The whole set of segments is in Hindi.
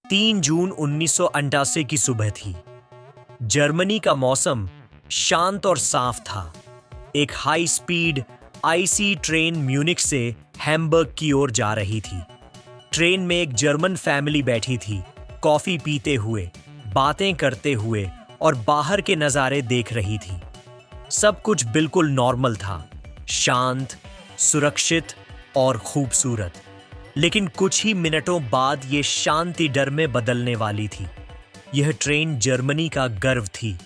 3 जून 1988 की सुबह थी। जर्मनी का मौसम शांत और साफ था। एक high speed IC train Munich से हैम्बर्ग की ओर जा रही थी। ट्रेन में एक जर्मन फैमिली बैठी थी, कॉफी पीते हुए, बातें करते हुए और बाहर के नज़ारे देख रही थी। सब कुछ बिल्कुल नॉर्मल था, शांत, सुरक्षित और खूबसूरत। लेकिन कुछ ही मिनटों बाद ये शांति डर में बदलने वाली थी। यह ट्रेन जर्मनी का गर्व थी।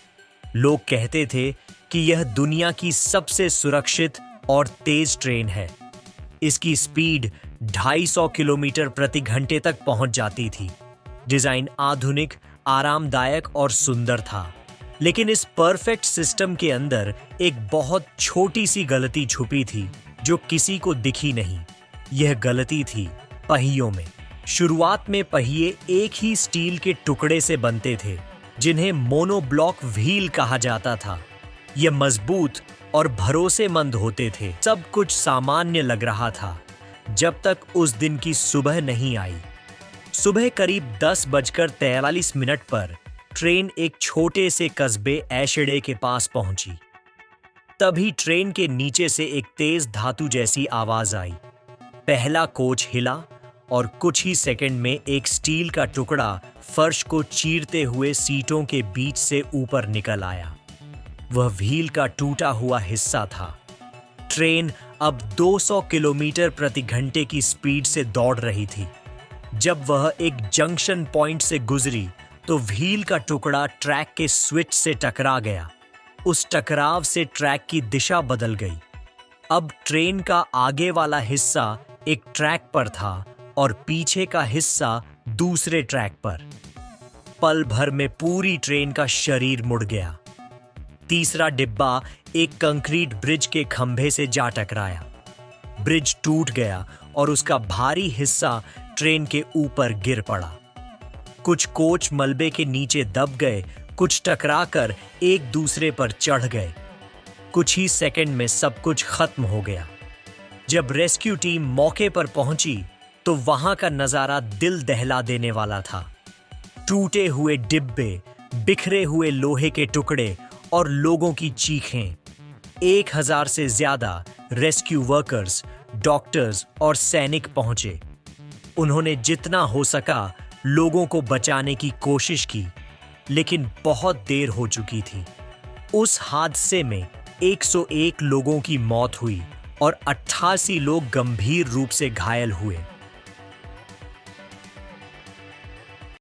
लोग कहते थे कि यह दुनिया की सबसे सुरक्षित और तेज ट्रेन है। इसकी स्पीड 250 किलोमीटर प्रति घंटे तक पहुंच जाती थी। डिजाइन आधुनिक, आरामदायक और सुंदर था। लेकिन इस परफेक्ट सिस्टम के अंदर एक बहुत छोटी सी गलती छुपी थी जो किसी को दिखी नहीं। यह गलती थी पहियों में। शुरुआत में पहिए एक ही स्टील के टुकड़े से बनते थे, जिन्हें मोनोब्लॉक व्हील कहा जाता था। यह मजबूत और भरोसेमंद होते थे। सब कुछ सामान्य लग रहा था जब तक उस दिन की सुबह नहीं आई। सुबह करीब 10:43 पर ट्रेन एक छोटे से कस्बे एशेडे के पास पहुंची। तभी ट्रेन के नीचे से एक तेज धातु जैसी आवाज आई। पहला कोच हिला और कुछ ही सेकंड में एक स्टील का टुकड़ा फर्श को चीरते हुए सीटों के बीच से ऊपर निकल आया। वह व्हील का टूटा हुआ हिस्सा था। ट्रेन अब 200 किलोमीटर प्रति घंटे की स्पीड से दौड़ रही थी। जब वह एक जंक्शन पॉइंट से गुजरी तो व्हील का टुकड़ा ट्रैक के स्विच से टकरा गया। उस टकराव से ट्रैक की दिशा बदल गई। अब ट्रेन का आगे वाला हिस्सा एक ट्रैक पर था और पीछे का हिस्सा दूसरे ट्रैक पर। पल भर में पूरी ट्रेन का शरीर मुड़ गया। तीसरा डिब्बा एक कंक्रीट ब्रिज के खंभे से जा टकराया। ब्रिज टूट गया और उसका भारी हिस्सा ट्रेन के ऊपर गिर पड़ा। कुछ कोच मलबे के नीचे दब गए, कुछ टकराकर एक दूसरे पर चढ़ गए। कुछ ही सेकंड में सब कुछ खत्म हो गया। जब रेस्क्यू टीम मौके पर पहुंची तो वहां का नजारा दिल दहला देने वाला था। टूटे हुए डिब्बे, बिखरे हुए लोहे के टुकड़े और लोगों की चीखें। 1000 से ज्यादा रेस्क्यू वर्कर्स, डॉक्टर्स और सैनिक पहुंचे। उन्होंने जितना हो सका लोगों को बचाने की कोशिश की, लेकिन बहुत देर हो चुकी थी। उस हादसे में 101 लोगों की मौत हुई और 88 लोग गंभीर रूप से घायल हुए।